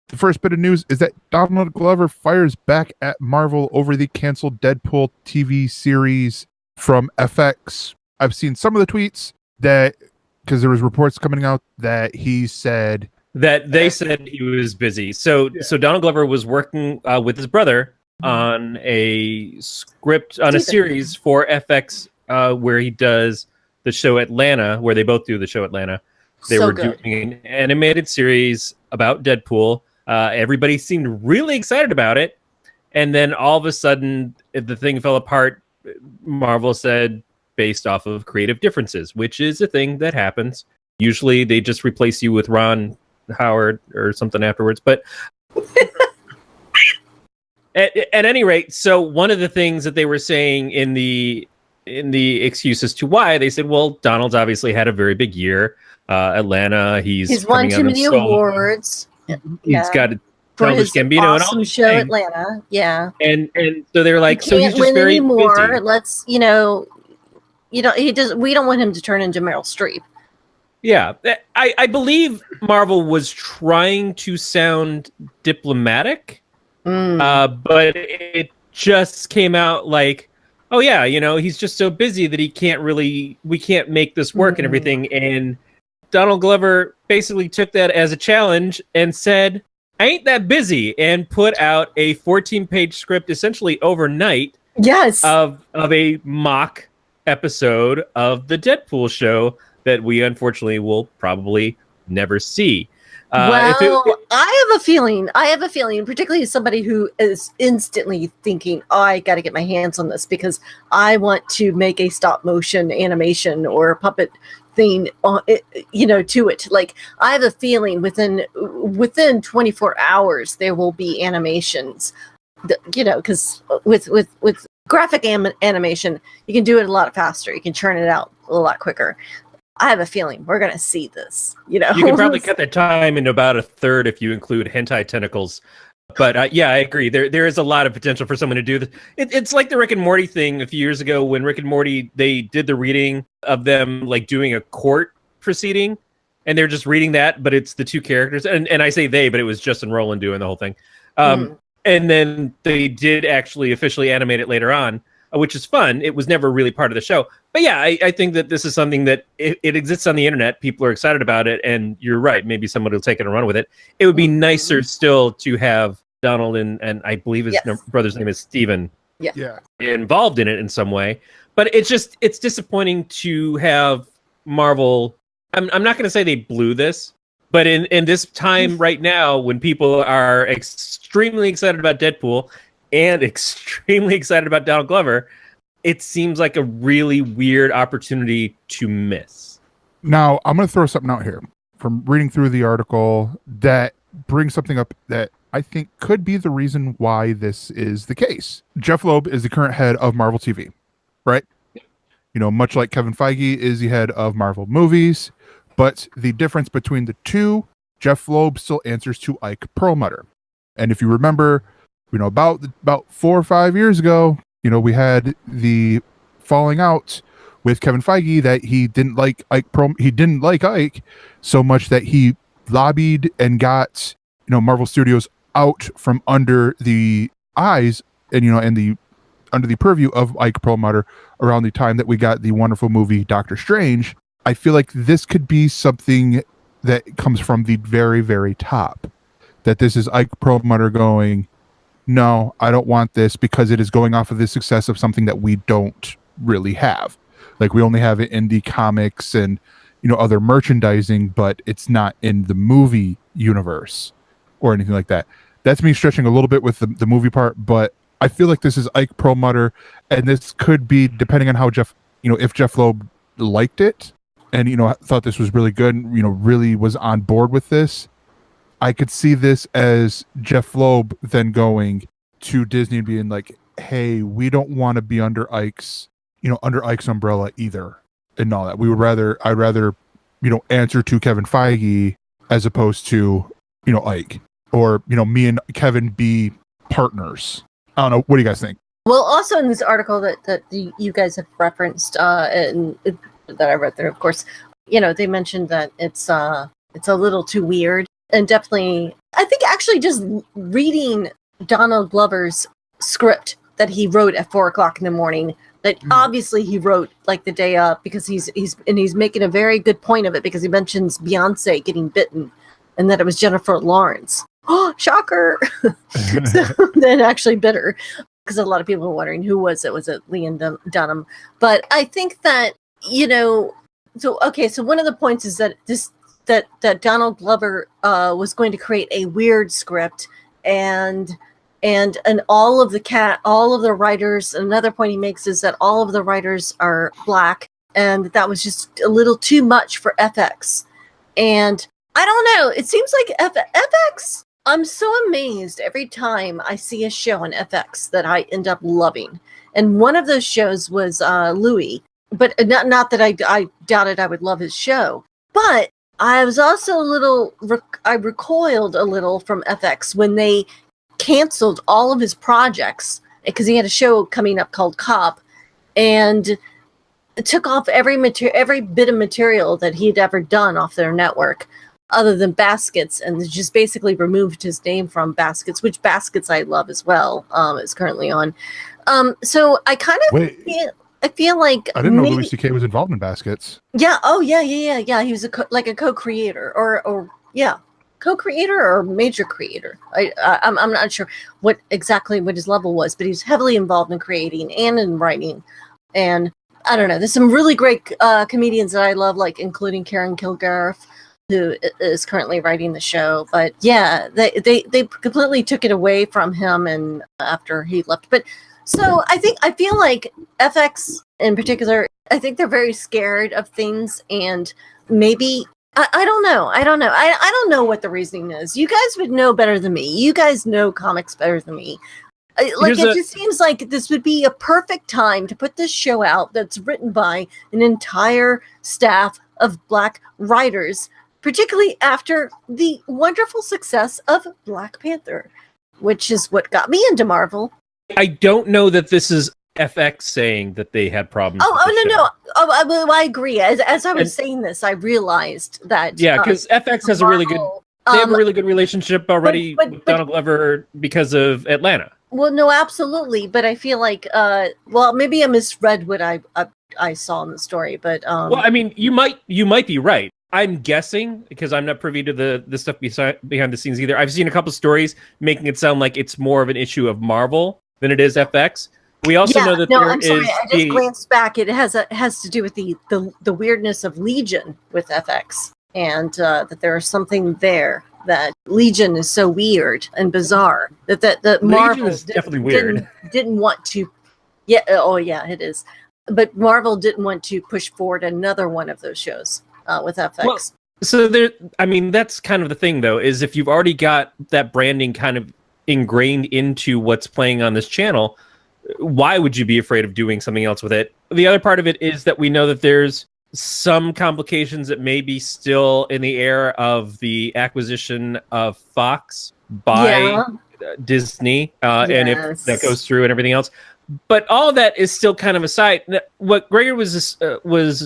The first bit of news is that Donald Glover fires back at Marvel over the canceled Deadpool TV series from FX. I've seen some of the tweets that, because there was reports coming out that he said that they said he was busy. So Donald Glover was working with his brother on a script, on a series for FX where he does the show Atlanta, where they both do the show Atlanta. They were doing an animated series about Deadpool. Everybody seemed really excited about it. And then all of a sudden, the thing fell apart. Marvel said, based off of creative differences, which is a thing that happens. Usually they just replace you with Ron Howard or something afterwards. But at any rate, so one of the things that they were saying in the excuse as to why, they said, well, Donald's obviously had a very big year. Atlanta, he's won too many awards. He's got a Childish Gambino and all show Atlanta, and so they're like, so he's just very anymore. Busy. Let's he does. We don't want him to turn into Meryl Streep. Yeah, I believe Marvel was trying to sound diplomatic, but it just came out like, oh yeah, he's just so busy that we can't make this work and everything. And Donald Glover basically took that as a challenge and said, I ain't that busy, and put out a 14-page script essentially overnight. Yes. Of a mock episode of the Deadpool show that we unfortunately will probably never see. I have a feeling, particularly as somebody who is instantly thinking, oh, I got to get my hands on this because I want to make a stop motion animation or a puppet thing, to it. Like, I have a feeling within 24 hours there will be animations. Because with graphic animation, you can do it a lot faster. You can churn it out a lot quicker. I have a feeling we're going to see this. You can probably cut the time into about a third if you include hentai tentacles. But I agree. There is a lot of potential for someone to do this. It's like the Rick and Morty thing a few years ago when Rick and Morty, they did the reading of them like doing a court proceeding, and they're just reading that, but it's the two characters. And I say they, but it was Justin Roiland doing the whole thing. And then they did actually officially animate it later on, which is fun. It was never really part of the show. But yeah, I think that this is something that it exists on the internet. People are excited about it. And you're right. Maybe someone will take it and run with it. It would be nicer still to have Donald and I believe his brother's name is Steven involved in it in some way. But it's disappointing to have Marvel. I'm not going to say they blew this. But in this time right now, when people are extremely excited about Deadpool and extremely excited about Donald Glover, it seems like a really weird opportunity to miss. Now, I'm going to throw something out here from reading through the article that brings something up that I think could be the reason why this is the case. Jeff Loeb is the current head of Marvel TV, right? Much like Kevin Feige is the head of Marvel Movies. But the difference between the two, Jeff Loeb still answers to Ike Perlmutter. And if you remember, about 4 or 5 years ago, we had the falling out with Kevin Feige that he didn't like Ike so much that he lobbied and got Marvel Studios out from under the eyes and under the purview of Ike Perlmutter around the time that we got the wonderful movie Doctor Strange. I feel like this could be something that comes from the very, very top. That this is Ike Perlmutter going, no, I don't want this because it is going off of the success of something that we don't really have. Like, we only have it in the comics and, other merchandising, but it's not in the movie universe or anything like that. That's me stretching a little bit with the movie part, but I feel like this is Ike Perlmutter, and this could be, depending on how if Jeff Loeb liked it, and thought this was really good, really was on board with this, I could see this as Jeff Loeb then going to Disney and being like, hey, we don't want to be under Ike's umbrella either, and all that. I'd rather answer to Kevin Feige as opposed to Ike, or me and Kevin be partners. I don't know. What do you guys think? Well, also in this article that you guys have referenced, and that I read there, of course, they mentioned that it's a little too weird and definitely, I think actually just reading Donald Glover's script that he wrote at 4:00 in the morning, that obviously he wrote like the day up, because he's making a very good point of it, because he mentions Beyonce getting bitten and that it was Jennifer Lawrence. Oh, shocker. So then actually bit her, because a lot of people were wondering who was it. Was it Liam Dunham? But I think that, so one of the points is that that Donald Glover was going to create a weird script, and all of the writers. Another point he makes is that all of the writers are black, and that was just a little too much for FX. And I don't know. It seems like FX. I'm so amazed every time I see a show on FX that I end up loving. And one of those shows was Louis. But not that I doubted I would love his show. But I was also I recoiled a little from FX when they canceled all of his projects, because he had a show coming up called Cop, and took off every bit of material that he'd ever done off their network, other than Baskets, and just basically removed his name from Baskets, which Baskets I love as well. Is currently on. So I kind of feel like I didn't know Louis C.K. was involved in Baskets. Yeah. Oh, yeah. He was a co-creator, or co-creator or major creator. I'm not sure what his level was, but he was heavily involved in creating and in writing. And I don't know. There's some really great comedians that I love, like including Karen Kilgariff, who is currently writing the show. But yeah, they completely took it away from him, and after he left. But so I feel like FX in particular, I think they're very scared of things, and maybe I don't know. I don't know what the reasoning is. You guys would know better than me. You guys know comics better than me. It just seems like this would be a perfect time to put this show out that's written by an entire staff of black writers, particularly after the wonderful success of Black Panther, which is what got me into Marvel. I don't know that this is FX saying that they had problems. No. I agree. As I was saying this, I realized that. Yeah, because FX has Marvel, they have a really good relationship already with Donald Glover because of Atlanta. Well, no, absolutely. But I feel like, maybe I misread what I saw in the story. But well, I mean, you might be right. I'm guessing, because I'm not privy to the stuff behind the scenes either. I've seen a couple stories making it sound like it's more of an issue of Marvel than it is FX. We also know that I'm sorry. I just glanced back. It has to do with the weirdness of Legion with FX, and that there is something there, that Legion is so weird and bizarre that Marvel is definitely weird. Didn't want to. Yeah. Oh yeah, it is. But Marvel didn't want to push forward another one of those shows with FX. Well, so that's kind of the thing, though, is if you've already got that branding kind of ingrained into what's playing on this channel, why would you be afraid of doing something else with it? The other part of it is that we know that there's some complications that may be still in the air of the acquisition of Fox by Disney, and if that goes through and everything else. But all of that is still kind of aside. What Gregor was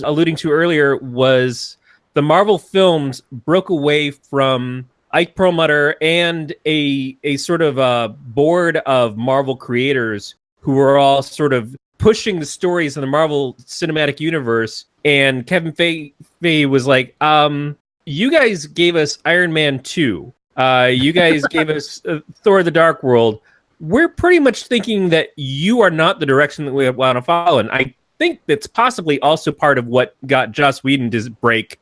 alluding to earlier was the Marvel films broke away from Ike Perlmutter and a sort of a board of Marvel creators who were all sort of pushing the stories in the Marvel Cinematic Universe. And Kevin Feige was like, you guys gave us Iron Man 2. You guys gave us Thor: The Dark World. We're pretty much thinking that you are not the direction that we want to follow. And I think that's possibly also part of what got Joss Whedon to break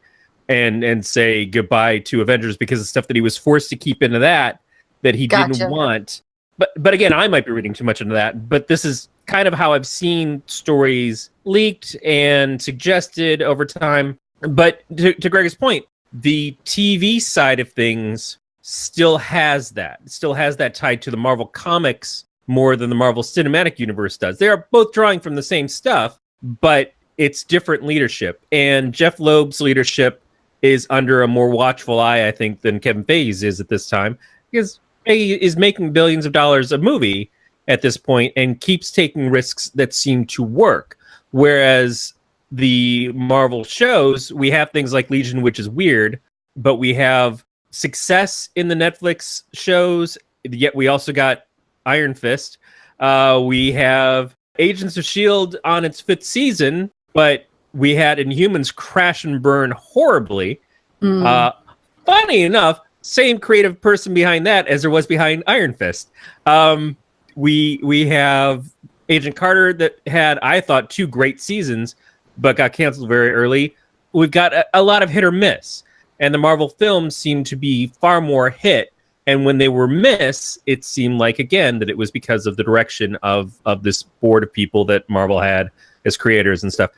and say goodbye to Avengers, because of stuff that he was forced to keep into that he didn't want. But again, I might be reading too much into that. But this is kind of how I've seen stories leaked and suggested over time. But to Greg's point, the TV side of things still has that tied to the Marvel comics more than the Marvel Cinematic Universe does. They are both drawing from the same stuff, but it's different leadership. And Jeff Loeb's leadership is under a more watchful eye, I think, than Kevin Feige's is at this time, because Feige is making billions of dollars a movie at this point and keeps taking risks that seem to work. Whereas the Marvel shows, we have things like Legion, which is weird, but we have success in the Netflix shows, yet we also got Iron Fist. We have Agents of S.H.I.E.L.D. on its 5th season, but we had Inhumans crash and burn horribly. Funny enough, same creative person behind that as there was behind Iron Fist. We have Agent Carter that had, I thought, 2 great seasons, but got canceled very early. We've got a lot of hit or miss, and the Marvel films seem to be far more hit. And when they were miss, it seemed like, again, that it was because of the direction of this board of people that Marvel had as creators and stuff.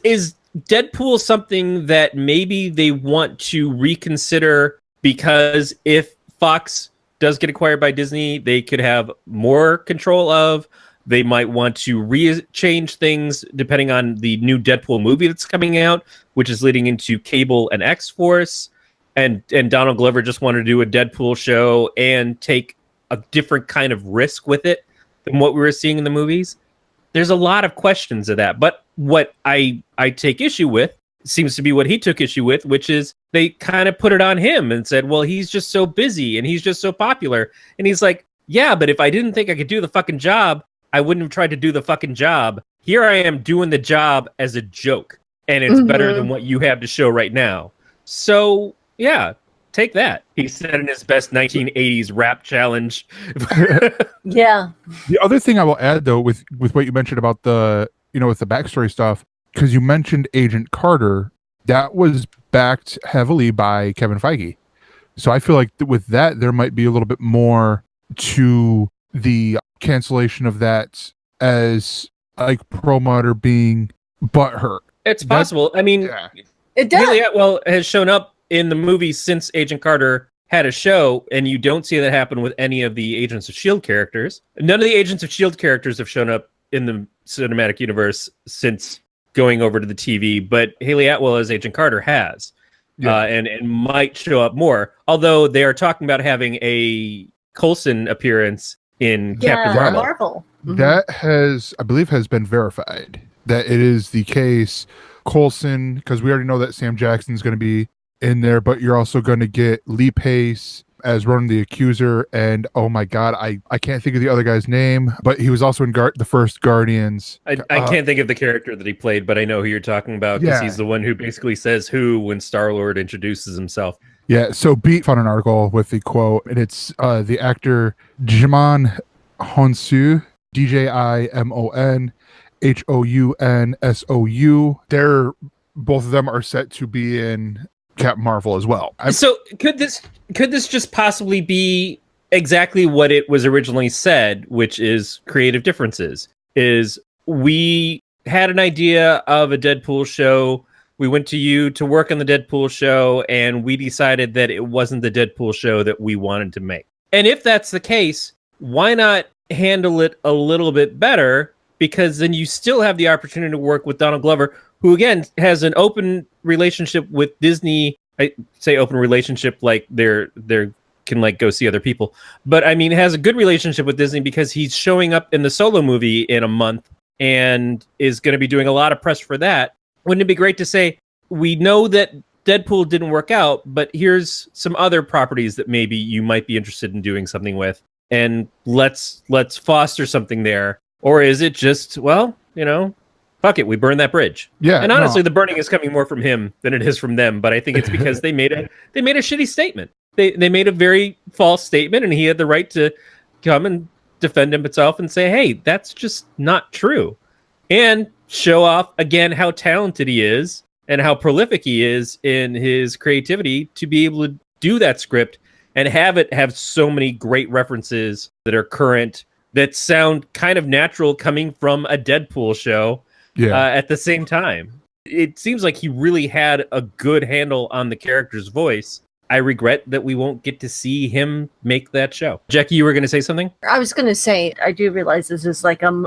Is Deadpool something that maybe they want to reconsider, because if Fox does get acquired by Disney, they could have more control of? They might want to change things depending on the new Deadpool movie that's coming out, which is leading into Cable and X-Force. And Donald Glover just wanted to do a Deadpool show and take a different kind of risk with it than what we were seeing in the movies. There's a lot of questions of that. But what I take issue with seems to be what he took issue with, which is they kind of put it on him and said, well, he's just so busy and he's just so popular. And he's like, yeah, but if I didn't think I could do the fucking job, I wouldn't have tried to do the fucking job. Here I am doing the job as a joke, and it's better than what you have to show right now. So, yeah, take that. He said in his best 1980s rap challenge. Yeah. The other thing I will add, though, with what you mentioned about the, with the backstory stuff, because you mentioned Agent Carter, that was backed heavily by Kevin Feige. So I feel like with that, there might be a little bit more to the cancellation of that, as like Perlmutter being butthurt. It's possible. I mean, it does. Haley Atwell has shown up in the movie since Agent Carter had a show, and you don't see that happen with any of the Agents of S.H.I.E.L.D. characters. None of the Agents of S.H.I.E.L.D. characters have shown up in the cinematic universe since going over to the TV, but Haley Atwell as Agent Carter has, and might show up more. Although they are talking about having a Coulson appearance in Captain Marvel. That I believe has been verified that it is the case. Coulson, because we already know that Sam Jackson's going to be in there, but you're also going to get Lee Pace as Ronan the Accuser, and oh my god, I can't think of the other guy's name, but he was also in the first Guardians. I can't think of the character that he played, but I know who you're talking about, because he's the one who basically says who when Star-Lord introduces himself. Yeah, so Beat found an article with the quote, and it's the actor Jimon Hounsou, DJIMON HOUNSOU. Both of them are set to be in Captain Marvel as well. So could this just possibly be exactly what it was originally said, which is creative differences? Is we had an idea of a Deadpool show, we went to you to work on the Deadpool show, and we decided that it wasn't the Deadpool show that we wanted to make. And if that's the case, why not handle it a little bit better? Because then you still have the opportunity to work with Donald Glover, who again has an open relationship with Disney. I say open relationship like they're can like go see other people, but I mean has a good relationship with Disney because he's showing up in the Solo movie in a month and is going to be doing a lot of press for that. Wouldn't it be great to say, we know that Deadpool didn't work out, but here's some other properties that maybe you might be interested in doing something with, and let's foster something there? Or is it just, well, fuck it, we burn that bridge? Yeah. And honestly, the burning is coming more from him than it is from them, but I think it's because they made a shitty statement. They made a very false statement, and he had the right to come and defend himself and say, hey, that's just not true. And show off again how talented he is and how prolific he is in his creativity to be able to do that script and have it have so many great references that are current, that sound kind of natural coming from a Deadpool show at the same time. It seems like he really had a good handle on the character's voice. I regret that we won't get to see him make that show. Jackie, you were going to say something? I was going to say, I do realize this is like an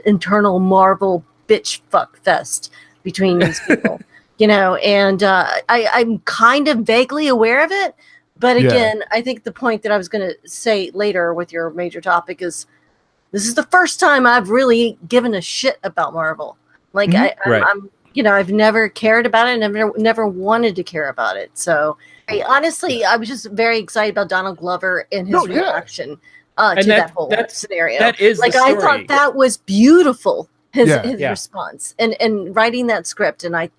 internal Marvel bitch fuck fest between these people, and I'm kind of vaguely aware of it. But again, I think the point that I was going to say later with your major topic is, this is the first time I've really given a shit about Marvel. Like I'm I've never cared about it, and I've never wanted to care about it. So agree. Honestly, I was just very excited about Donald Glover and his reaction to that whole scenario. That is like, the story. I thought that was beautiful. His Yeah. response and writing that script, and I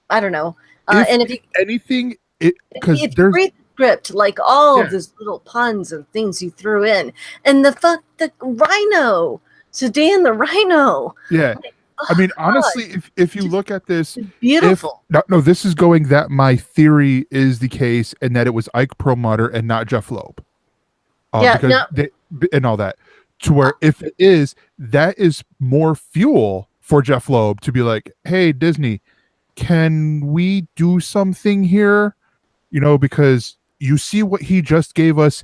don't know. And if you anything, if you read the script, like all of these little puns and things you threw in, and the rhino, Sedan the rhino. Yeah. I mean, honestly, if you look at this, beautiful. No, this is going that my theory is the case, and that it was Ike Perlmutter and not Jeff Loeb. And all that. To where if it is, that is more fuel for Jeff Loeb to be like, hey, Disney, can we do something here? Because you see what he just gave us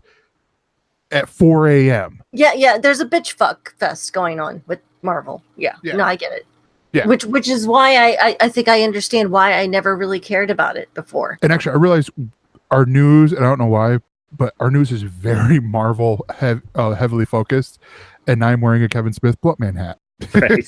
at 4 a.m. Yeah. There's a bitch fuck fest going on with Marvel. Yeah. No, I get it. Yeah. Which is why I think I understand why I never really cared about it before. And actually, I realized our news, and I don't know why, but our news is very Marvel heavily focused, and I'm wearing a Kevin Smith Bluntman hat. Right.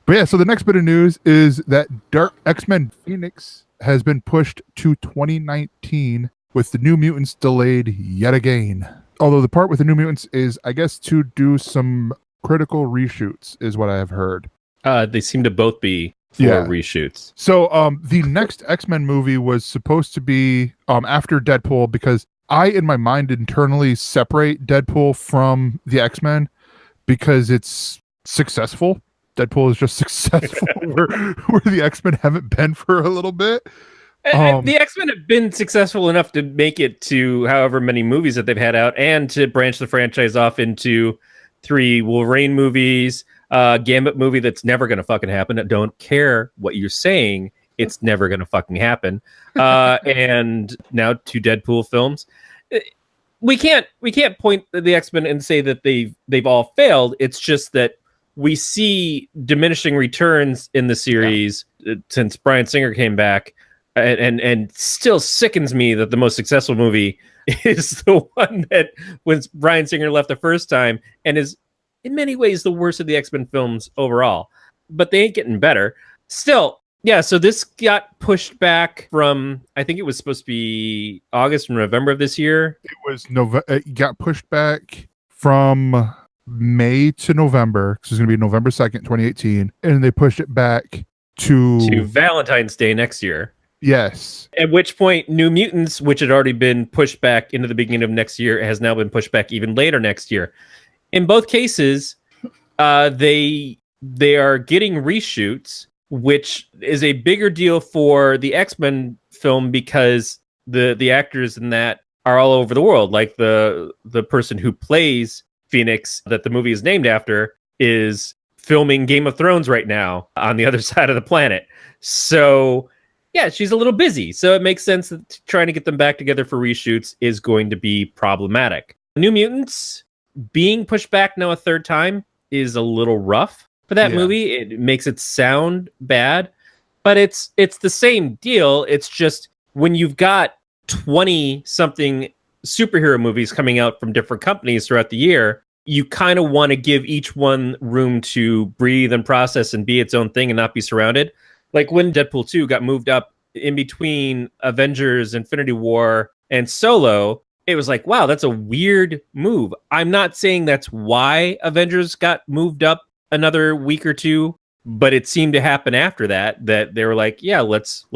But yeah, so the next bit of news is that Dark X-Men Phoenix has been pushed to 2019, with the New Mutants delayed yet again. Although the part with the New Mutants is, I guess, to do some critical reshoots, is what I have heard. They seem to both be for reshoots. So the next X-Men movie was supposed to be after Deadpool, because I, in my mind, internally separate Deadpool from the X-Men because it's successful. Deadpool is just successful where the X-Men haven't been for a little bit. The X-Men have been successful enough to make it to however many movies that they've had out, and to branch the franchise off into 3 Wolverine movies, Gambit movie that's never going to fucking happen. I don't care what you're saying. It's never going to fucking happen. And now 2 Deadpool films. We can't point at the X-Men and say that they've all failed. It's just that we see diminishing returns in the series since Bryan Singer came back, and still sickens me that the most successful movie is the one that when Bryan Singer left the first time, and is in many ways the worst of the X-Men films overall. But they ain't getting better. Still, yeah, so this got pushed back from, I think it was supposed to be August or November of this year. It was it got pushed back from May to November. So it's going to be November 2nd, 2018. And they pushed it back to Valentine's Day next year. Yes. At which point, New Mutants, which had already been pushed back into the beginning of next year, has now been pushed back even later next year. In both cases, they are getting reshoots, which is a bigger deal for the X-Men film because the actors in that are all over the world. Like the person who plays Phoenix, that the movie is named after, is filming Game of Thrones right now on the other side of the planet. So yeah, she's a little busy. So it makes sense that trying to get them back together for reshoots is going to be problematic. New Mutants being pushed back now a third time is a little rough for that movie. It makes it sound bad, but it's the same deal. It's just when you've got 20 something superhero movies coming out from different companies throughout the year, you kind of want to give each one room to breathe and process and be its own thing and not be surrounded. Like when Deadpool 2 got moved up in between Avengers, Infinity War, and Solo, it was like, wow, that's a weird move. I'm not saying that's why Avengers got moved up another week or two, but it seemed to happen after that they were like, yeah, let's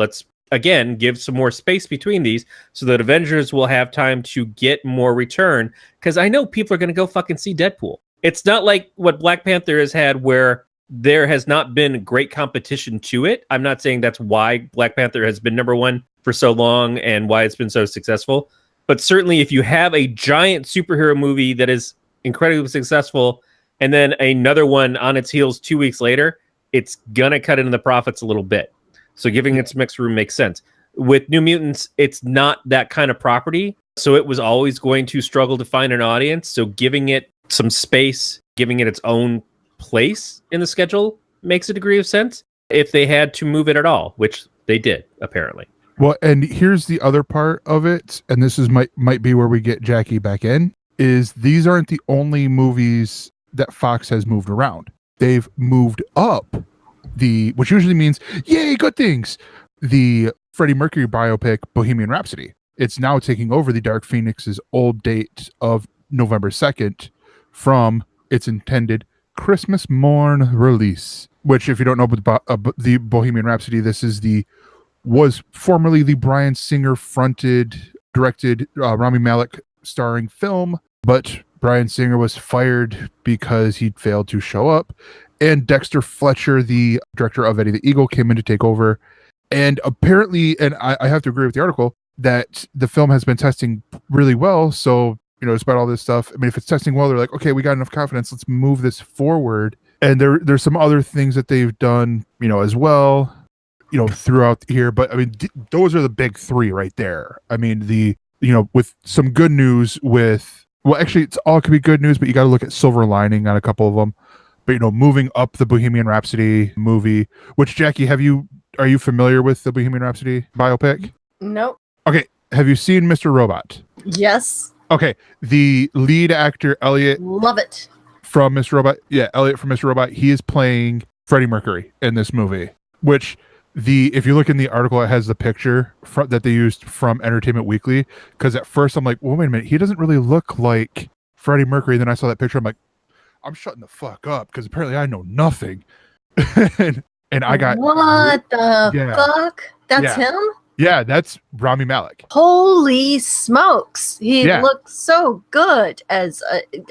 again give some more space between these so that Avengers will have time to get more return, because I know people are going to go fucking see Deadpool. It's not like what Black Panther has had, where there has not been great competition to it. I'm not saying that's why Black Panther has been number one for so long and why it's been so successful. But certainly if you have a giant superhero movie that is incredibly successful and then another one on its heels 2 weeks later, it's going to cut into the profits a little bit. So giving it some extra room makes sense. With New Mutants, it's not that kind of property. So it was always going to struggle to find an audience. So giving it some space, giving it its own place in the schedule makes a degree of sense if they had to move it at all, which they did, apparently. Well, and here's the other part of it, and this is might be where we get Jackie back in, is these aren't the only movies that Fox has moved around. They've moved up which usually means, yay, good things, the Freddie Mercury biopic Bohemian Rhapsody. It's now taking over the Dark Phoenix's old date of November 2nd from its intended Christmas morn release, which, if you don't know about the Bohemian Rhapsody, this is was formerly the Bryan Singer fronted, directed, Rami Malek starring film, but Bryan Singer was fired because he failed to show up, and Dexter Fletcher, the director of Eddie the Eagle, came in to take over. And apparently, and I have to agree with the article, that the film has been testing really well. So, despite all this stuff, I mean, if it's testing well, they're like, okay, we got enough confidence, let's move this forward. And there's some other things that they've done, as well, throughout here. But I mean, those are the big three right there. I mean, with some good news well, actually, it's all could be good news, but you got to look at silver lining on a couple of them. But, moving up the Bohemian Rhapsody movie, which, Jackie, are you familiar with the Bohemian Rhapsody biopic? Nope. Okay. Have you seen Mr. Robot? Yes. Okay. The lead actor, Elliot. Love it. From Mr. Robot. Yeah, Elliot from Mr. Robot. He is playing Freddie Mercury in this movie, which if you look in the article, it has the picture that they used from Entertainment Weekly. Because at first I'm like, well, wait a minute. He doesn't really look like Freddie Mercury. Then I saw that picture. I'm like, I'm shutting the fuck up because apparently I know nothing. and I got what the fuck? That's him? Yeah, that's Rami Malek. Holy smokes. He looks so good as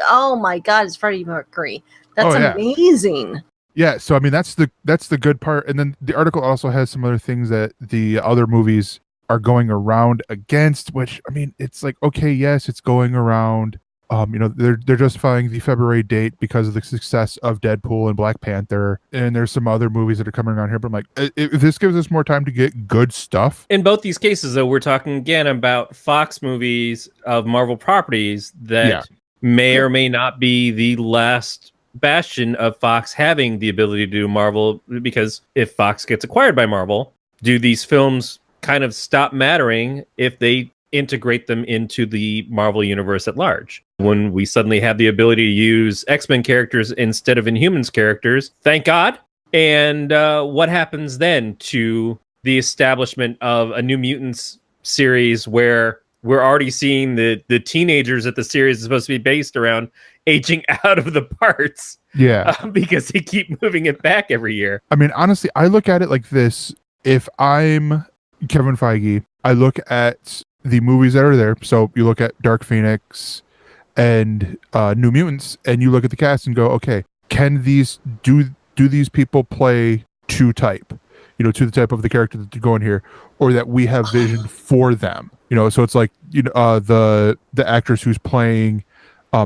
oh my god, it's Freddie Mercury. That's amazing. Yeah, so I mean that's the good part. And then the article also has some other things that the other movies are going around against, which I mean it's like, okay, yes, it's going around. They're justifying the February date because of the success of Deadpool and Black Panther, and there's some other movies that are coming around here. But I'm like, if this gives us more time to get good stuff. In both these cases, though, we're talking again about Fox movies of Marvel properties that may or may not be the last bastion of Fox having the ability to do Marvel. Because if Fox gets acquired by Marvel, do these films kind of stop mattering if they integrate them into the Marvel universe at large? When we suddenly have the ability to use X-Men characters instead of Inhumans characters, thank God. And what happens then to the establishment of a New Mutants series where we're already seeing the teenagers that the series is supposed to be based around aging out of the parts? Yeah. Because they keep moving it back every year. I mean, honestly, I look at it like this. If I'm Kevin Feige, I look at the movies that are there. So you look at Dark Phoenix and New Mutants, and you look at the cast and go, okay, can these do these people play to type, to the type of the character that they're going here, or that we have vision for them? So it's like the actress who's playing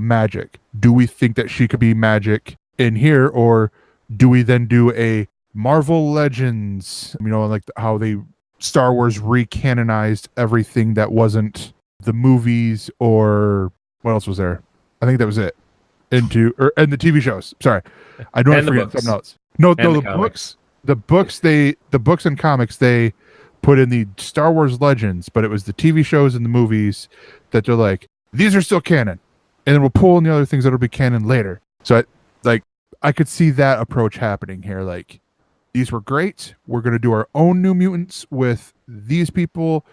Magic. Do we think that she could be Magic in here, or do we then do a Marvel Legends? Like how they Star Wars recanonized everything that wasn't the movies, or what else was there? I think that was it. And the TV shows. Sorry, I don't forget something else. No, the books. The books and comics they put in the Star Wars Legends, but it was the TV shows and the movies that they're like, these are still canon, and then we'll pull in the other things that'll be canon later. So I could see that approach happening here. Like, these were great. We're going to do our own New Mutants with these people,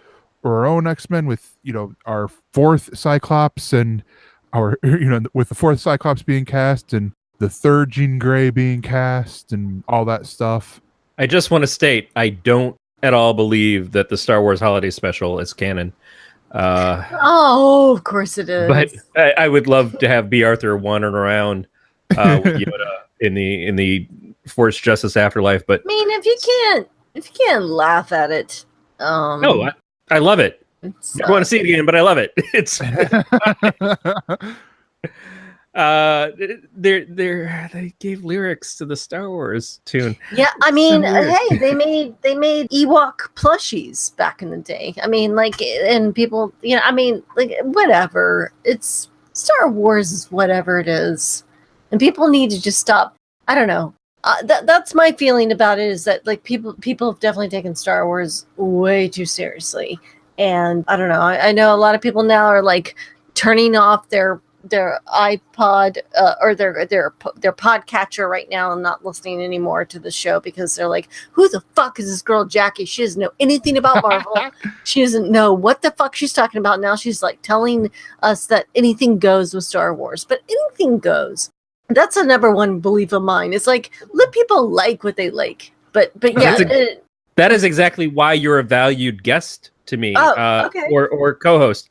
or our own X-Men with, our fourth Cyclops, and our, with the fourth Cyclops being cast and the third Jean Grey being cast and all that stuff. I just want to state, I don't at all believe that the Star Wars Holiday Special is canon. Of course it is. But I would love to have B. Arthur wandering around with Yoda in the Force Justice Afterlife. But I mean, if you can't laugh at it, no, I love it. I want to see it again, but I love it. It's they gave lyrics to the Star Wars tune. Yeah, I mean, hey, they made Ewok plushies back in the day. I mean, and people, I mean, whatever. It's Star Wars is whatever it is, and people need to just stop. I don't know. That's my feeling about it, is that people have definitely taken Star Wars way too seriously. And I don't know. I know a lot of people now are turning off their iPod or their podcatcher right now and not listening anymore to the show because they're like, who the fuck is this girl Jackie? She doesn't know anything about Marvel. She doesn't know what the fuck she's talking about. Now she's like telling us that anything goes with Star Wars, but anything goes. That's a number one belief of mine. It's like, let people like what they like. But yeah. That is exactly why you're a valued guest to me, okay. or co-host.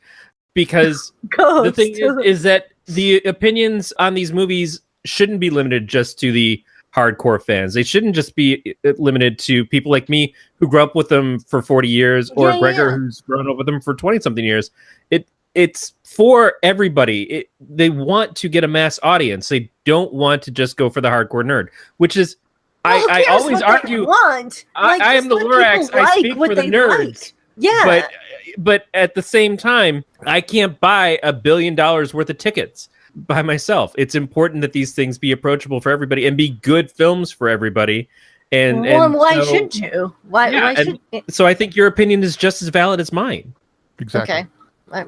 Because the thing is that the opinions on these movies shouldn't be limited just to the hardcore fans. They shouldn't just be limited to people like me who grew up with them for 40 years or Gregor who's grown up with them for 20-something years. It's for everybody. They want to get a mass audience. They don't want to just go for the hardcore nerd, which is, I always argue, I am the Lorax. I speak for the nerds. Like. Yeah. But at the same time, I can't buy $1 billion worth of tickets by myself. It's important that these things be approachable for everybody and be good films for everybody. And why should you? Why should? So I think your opinion is just as valid as mine. Exactly. Okay.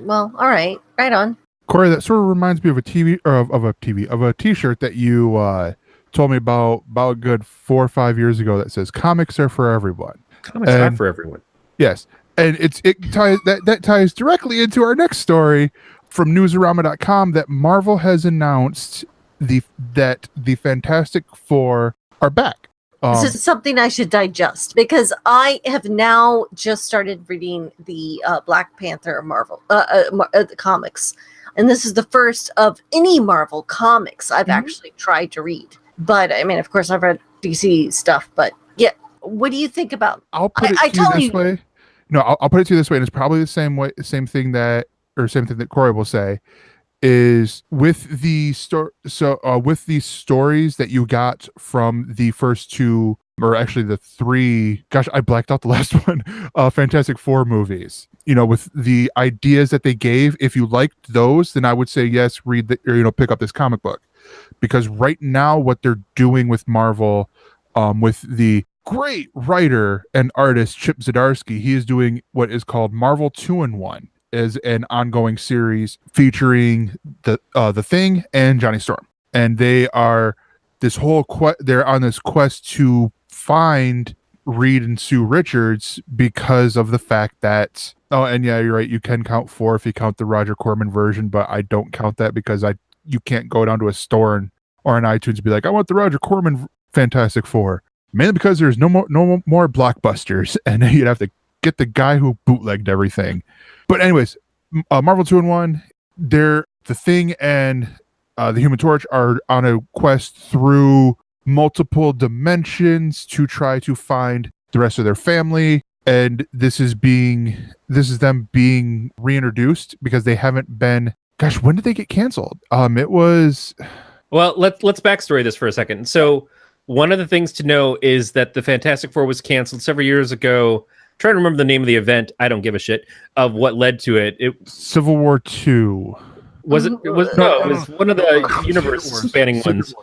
Well, all right. Right on. Corey, that sort of reminds me of a T-shirt that you told me about a good 4 or 5 years ago that says "Comics are for everyone." Comics are for everyone. Yes, and it ties directly into our next story from Newsarama.com that Marvel has announced that the Fantastic Four are back. This is something I should digest because I have now just started reading the Black Panther Marvel the comics, and this is the first of any Marvel comics I've actually tried to read. But I mean, of course, I've read DC stuff. But yeah, what do you think about? I'll put it to you this way. No, I'll put it to you this way, and it's probably the same thing that Corey will say. Is with the with these stories that you got from the first two, or actually the three, gosh, I blacked out the last one, Fantastic Four movies, with the ideas that they gave, if you liked those, then I would say yes, read pick up this comic book. Because right now what they're doing with Marvel, with the great writer and artist Chip Zdarsky, he is doing what is called Marvel 2-in-1. Is an ongoing series featuring the Thing and Johnny Storm, and they are they're on this quest to find Reed and Sue Richards because of the fact that and yeah, you're right, you can count 4 if you count the Roger Corman version, but I don't count that because you can't go down to a store or on iTunes and be like, I want the Roger Corman Fantastic Four, mainly because there's no more blockbusters, and you'd have to get the guy who bootlegged everything. But anyways, Marvel 2-in-1, the Thing and the Human Torch are on a quest through multiple dimensions to try to find the rest of their family, and this is them being reintroduced because they haven't been. Gosh, when did they get canceled? It was. Well, let's backstory this for a second. So one of the things to know is that the Fantastic Four was canceled several years ago. Trying to remember the name of the event. I don't give a shit of what led to it. Civil War II. Was it? It was one of the universe spanning ones.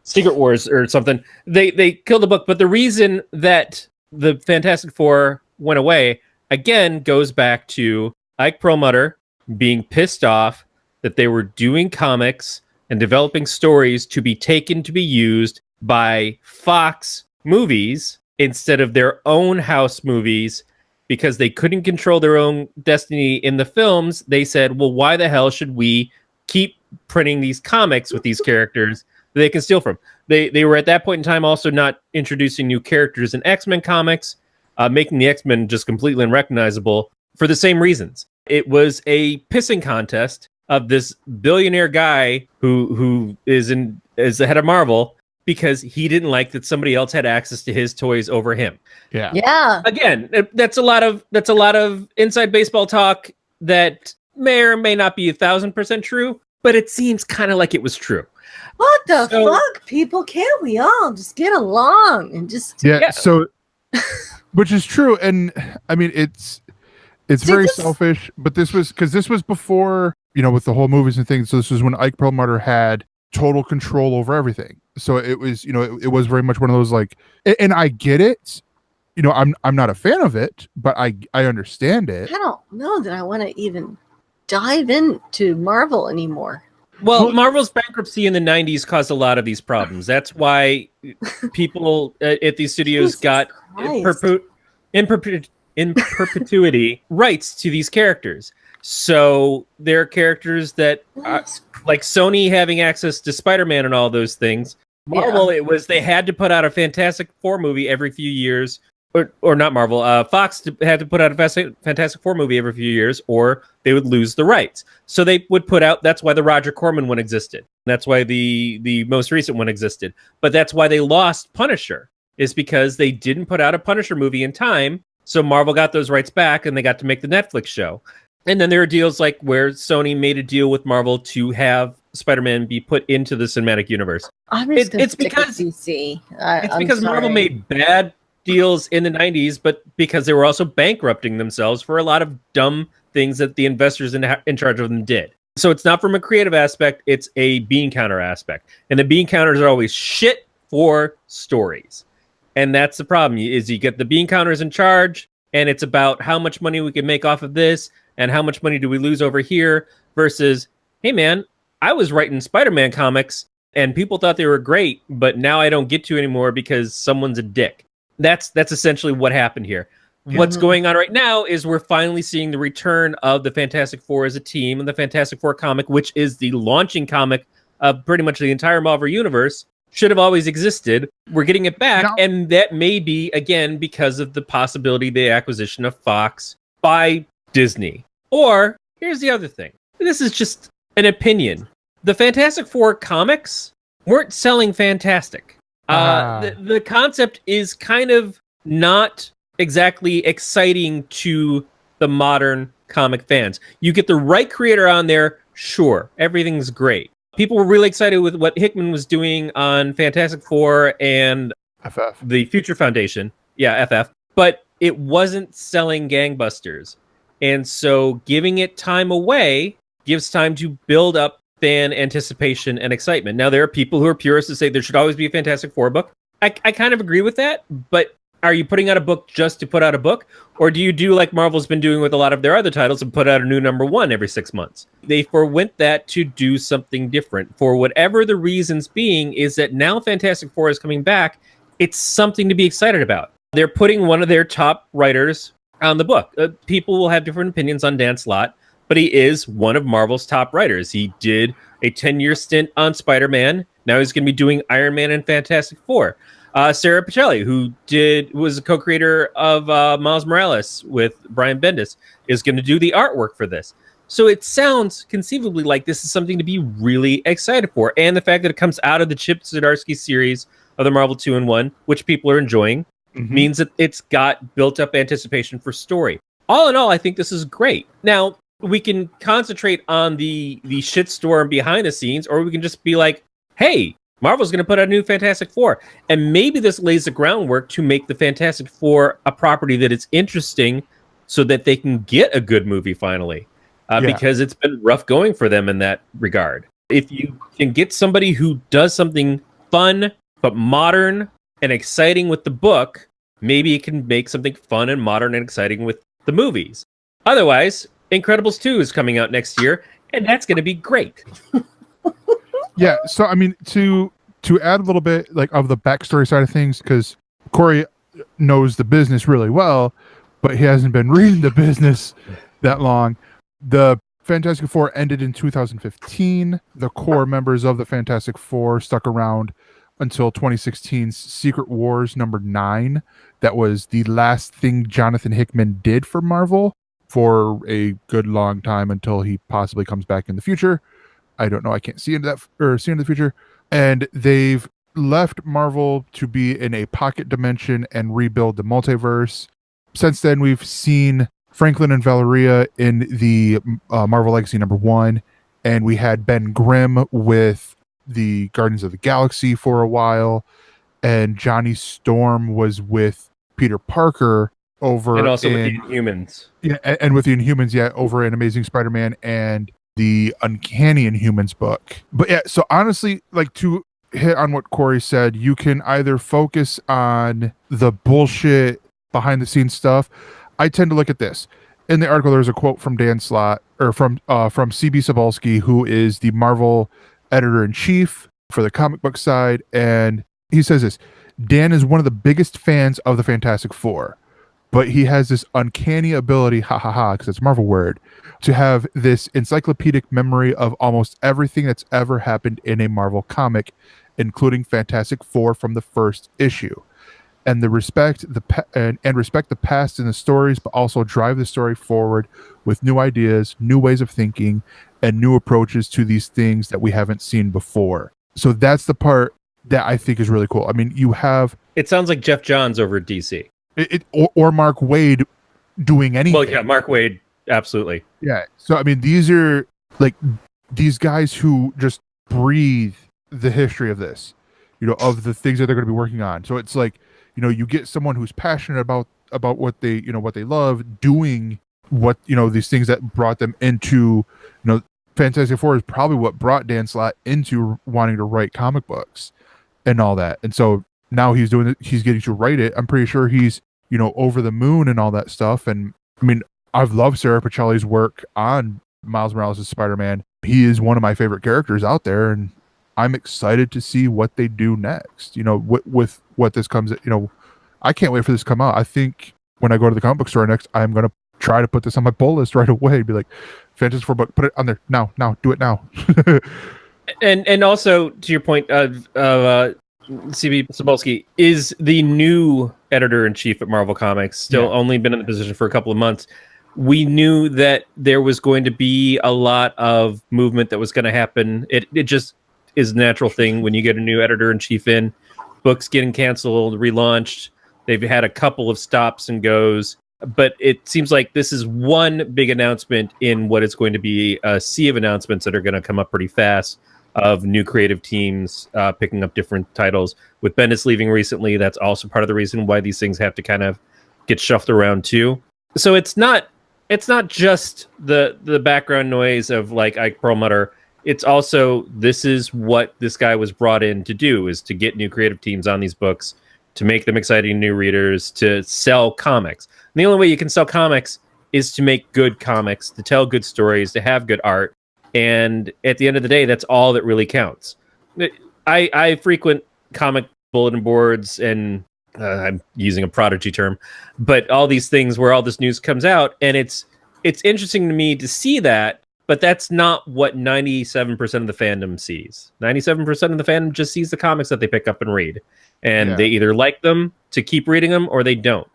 Secret Wars or something. They killed the book, but the reason that the Fantastic Four went away again goes back to Ike Perlmutter being pissed off that they were doing comics and developing stories to be taken to be used by Fox movies instead of their own house movies, because they couldn't control their own destiny in the films. They said, well, why the hell should we keep printing these comics with these characters that they can steal from? They were at that point in time also not introducing new characters in X-Men comics, making the X-Men just completely unrecognizable for the same reasons. It was a pissing contest of this billionaire guy who is the head of Marvel, because he didn't like that somebody else had access to his toys over him. Yeah. Yeah. Again, that's a lot of inside baseball talk that may or may not be 1,000% true, but it seems kind of like it was true. What the fuck, people? Can't we all just get along and just So, which is true, and I mean it's very selfish. But this was before, with the whole movies and things. So this was when Ike Perlmutter had total control over everything. So it was, it was very much one of those like, and I get it. I'm not a fan of it, but I understand it. I don't know that I want to even dive into Marvel anymore. Well, Marvel's bankruptcy in the 90s caused a lot of these problems. That's why people at these studios Jesus got Christ. in perpetuity rights to these characters. So there are characters that, like Sony having access to Spider-Man and all those things. Marvel, it was they had to put out a Fantastic Four movie every few years. Or not Marvel, Fox had to put out a Fantastic Four movie every few years, or they would lose the rights. So they would put out, that's why the Roger Corman one existed. That's why the most recent one existed. But that's why they lost Punisher, is because they didn't put out a Punisher movie in time. So Marvel got those rights back and they got to make the Netflix show. And then there are deals like where Sony made a deal with Marvel to have Spider-Man be put into the cinematic universe. It's because DC. It's because Marvel made bad deals in the 90s, but because they were also bankrupting themselves for a lot of dumb things that the investors in charge of them did. So it's not from a creative aspect, it's a bean counter aspect. And the bean counters are always shit for stories. And that's the problem, is you get the bean counters in charge, and it's about how much money we can make off of this, and how much money do we lose over here, versus, hey man, I was writing Spider-Man comics, and people thought they were great, but now I don't get to anymore because someone's a dick. That's essentially what happened here. Yeah. What's going on right now is we're finally seeing the return of the Fantastic Four as a team, and the Fantastic Four comic, which is the launching comic of pretty much the entire Marvel Universe, should have always existed. We're getting it back, and that may be, again, because of the possibility of the acquisition of Fox by Disney. Or, here's the other thing. This is just an opinion. The Fantastic Four comics weren't selling fantastic. The concept is kind of not exactly exciting to the modern comic fans. You get the right creator on there, sure, everything's great. People were really excited with what Hickman was doing on Fantastic Four and FF. The Future Foundation. Yeah, FF. But it wasn't selling gangbusters. And so giving it time away gives time to build up fan anticipation and excitement. Now, there are people who are purists to say there should always be a Fantastic Four book. I kind of agree with that, but are you putting out a book just to put out a book? Or do you do like Marvel's been doing with a lot of their other titles and put out a new #1 every 6 months? They forwent that to do something different. For whatever the reasons being, is that now Fantastic Four is coming back. It's something to be excited about. They're putting one of their top writers on the book. People will have different opinions on Dan Slott, but he is one of Marvel's top writers. He did a 10-year stint on Spider-Man. Now he's going to be doing Iron Man and Fantastic Four. Sarah Pichelli, who was a co-creator of Miles Morales with Brian Bendis, is going to do the artwork for this. So it sounds conceivably like this is something to be really excited for. And the fact that it comes out of the Chip Zdarsky series of the Marvel 2-in-1, which people are enjoying, means that it's got built-up anticipation for story. All in all, I think this is great. Now, we can concentrate on the shitstorm behind the scenes, or we can just be like, hey, Marvel's going to put out a new Fantastic Four. And maybe this lays the groundwork to make the Fantastic Four a property that is interesting so that they can get a good movie finally. Because it's been rough going for them in that regard. If you can get somebody who does something fun, but modern and exciting with the book, maybe it can make something fun and modern and exciting with the movies. Otherwise, Incredibles 2 is coming out next year, and that's going to be great. Yeah, so I mean, to add a little bit like of the backstory side of things, because Corey knows the business really well, but he hasn't been reading the business that long. The Fantastic Four ended in 2015. The core members of the Fantastic Four stuck around until 2016's Secret Wars #9. That was the last thing Jonathan Hickman did for Marvel for a good long time until he possibly comes back in the future. I don't know. I can't see into that or see into the future. And they've left Marvel to be in a pocket dimension and rebuild the multiverse. Since then, we've seen Franklin and Valeria in the Marvel Legacy #1, and we had Ben Grimm with the Guardians of the Galaxy for a while, and Johnny Storm was with Peter Parker over and also with the Inhumans. Yeah, and with the Inhumans, over in Amazing Spider-Man and the Uncanny Inhumans book. But yeah, so honestly, like to hit on what Corey said, you can either focus on the bullshit behind the scenes stuff. I tend to look at this. in the article, there's a quote from Dan Slott, or from CB Cebulski, who is the Marvel editor-in-chief for the comic book side, and he says this: Dan is one of the biggest fans of the Fantastic Four, but he has this uncanny ability, because it's a Marvel word, to have this encyclopedic memory of almost everything that's ever happened in a Marvel comic, including Fantastic Four from the first issue. And respect the past and the stories, but also drive the story forward with new ideas, new ways of thinking, and new approaches to these things that we haven't seen before. So that's the part that I think is really cool. I mean, you have... It sounds like Jeff Johns over at DC. Or Mark Waid doing anything. Well, yeah, Mark Waid, absolutely. Yeah. So, I mean, these are like these guys who just breathe the history of this, of the things that they're going to be working on. So it's like, you get someone who's passionate about what they, what they love, doing what, these things that brought them into, Fantastic Four is probably what brought Dan Slott into wanting to write comic books and all that. And so now he's doing it, he's getting to write it. I'm pretty sure he's, over the moon and all that stuff. And I mean, I've loved Sarah Pacelli's work on Miles Morales' Spider-Man. He is one of my favorite characters out there, and I'm excited to see what they do next. With what this comes, I can't wait for this to come out. I think when I go to the comic book store next, I'm going to try to put this on my pull list right away. Be like, Fantastic Four book, put it on there now, do it now. and also to your point of CB Cebulski is the new editor-in-chief at Marvel Comics, still only been in the position for a couple of months. We knew that there was going to be a lot of movement that was going to happen. It just is a natural thing when you get a new editor-in-chief in. Books getting canceled, relaunched. They've had a couple of stops and goes. But it seems like this is one big announcement in what is going to be a sea of announcements that are going to come up pretty fast, of new creative teams picking up different titles. With Bendis leaving recently, that's also part of the reason why these things have to kind of get shuffled around too. So it's not just the background noise of like Ike Perlmutter. It's also, this is what this guy was brought in to do, is to get new creative teams on these books, to make them exciting new readers, to sell comics. And the only way you can sell comics is to make good comics, to tell good stories, to have good art. And at the end of the day, that's all that really counts. I frequent comic bulletin boards, and I'm using a prodigy term, but all these things where all this news comes out, and it's interesting to me to see that, but that's not what 97% of the fandom sees. 97% of the fandom just sees the comics that they pick up and read, and they either like them to keep reading them or they don't.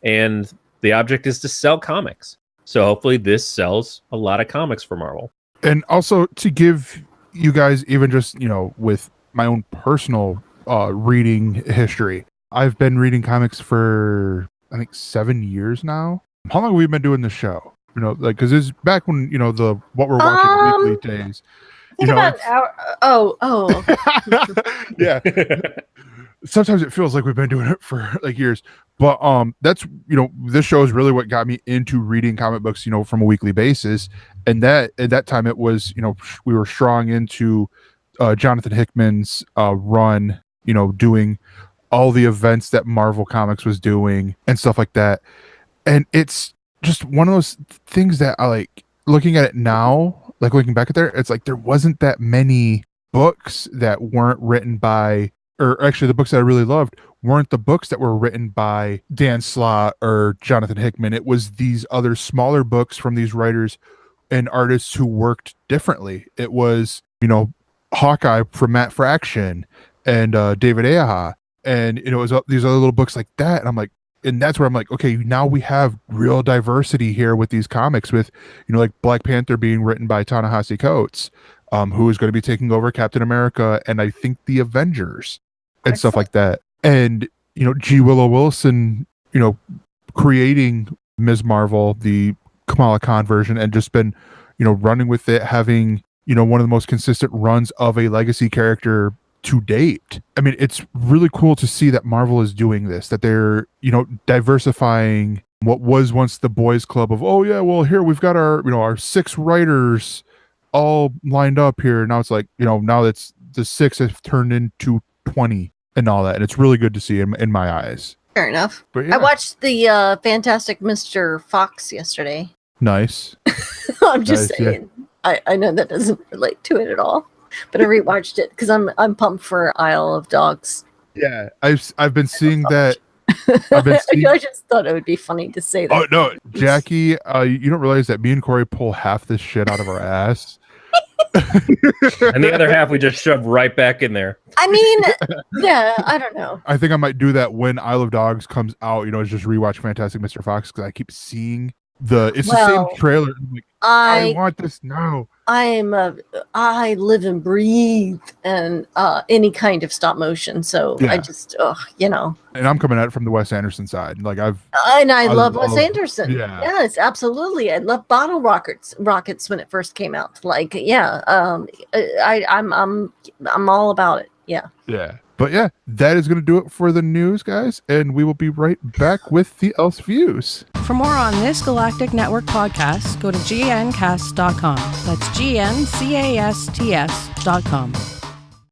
And the object is to sell comics. So hopefully this sells a lot of comics for Marvel. And also to give you guys, even just, with my own personal reading history, I've been reading comics for, I think, 7 years now. How long have we been doing this show? Because it's back when, the What We're Watching weekly days. I think about an hour. Yeah. Sometimes it feels like we've been doing it for like years. But that's, this show is really what got me into reading comic books, from a weekly basis. And that at that time it was, we were strong into Jonathan Hickman's run, doing all the events that Marvel Comics was doing and stuff like that. And it's just one of those things that I like looking at it now, like looking back at there, it's like there wasn't that many books that weren't written by, or actually the books that I really loved weren't the books that were written by Dan Slott or Jonathan Hickman. It was these other smaller books from these writers and artists who worked differently. It was, Hawkeye from Matt Fraction and David Aja. And it was these other little books like that. And I'm like, and that's where I'm like, okay, now we have real diversity here with these comics, with, like Black Panther being written by Ta-Nehisi Coates, who is going to be taking over Captain America and I think the Avengers and stuff like that. And, G. Willow Wilson, creating Ms. Marvel, the Kamala Khan version, and just been, running with it, having, one of the most consistent runs of a legacy character to date. I mean, it's really cool to see that Marvel is doing this, that they're, diversifying what was once the boys club of, oh yeah, well here we've got our, our 6 writers all lined up here. Now it's like, now it's the 6 have turned into 20 and all that. And it's really good to see in my eyes. Fair enough. But yeah. I watched the Fantastic Mr. Fox yesterday. Nice. I'm just Nice, yeah. saying. I know that doesn't relate to it at all, but I rewatched it because I'm pumped for Isle of Dogs. Yeah, I've been seeing that. I've been seeing. I just thought it would be funny to say that. Oh no, Jackie, you don't realize that me and Corey pull half this shit out of our ass. And the other half we just shove right back in there. I mean, yeah, I don't know. I think I might do that when Isle of Dogs comes out. Is just rewatch Fantastic Mr. Fox because I keep seeing the same trailer. I'm like, I want this now. I live and breathe and any kind of stop motion. So Yeah. I just, And I'm coming at it from the Wes Anderson side. Like I love Wes Anderson. Yeah. Yes, absolutely. I love bottle rockets when it first came out. Like, yeah, I'm all about it. Yeah. Yeah. But yeah, that is going to do it for the news, guys. And we will be right back with the Else Views. For more on this Galactic Network podcast, go to gncast.com. That's GNCASTS.com.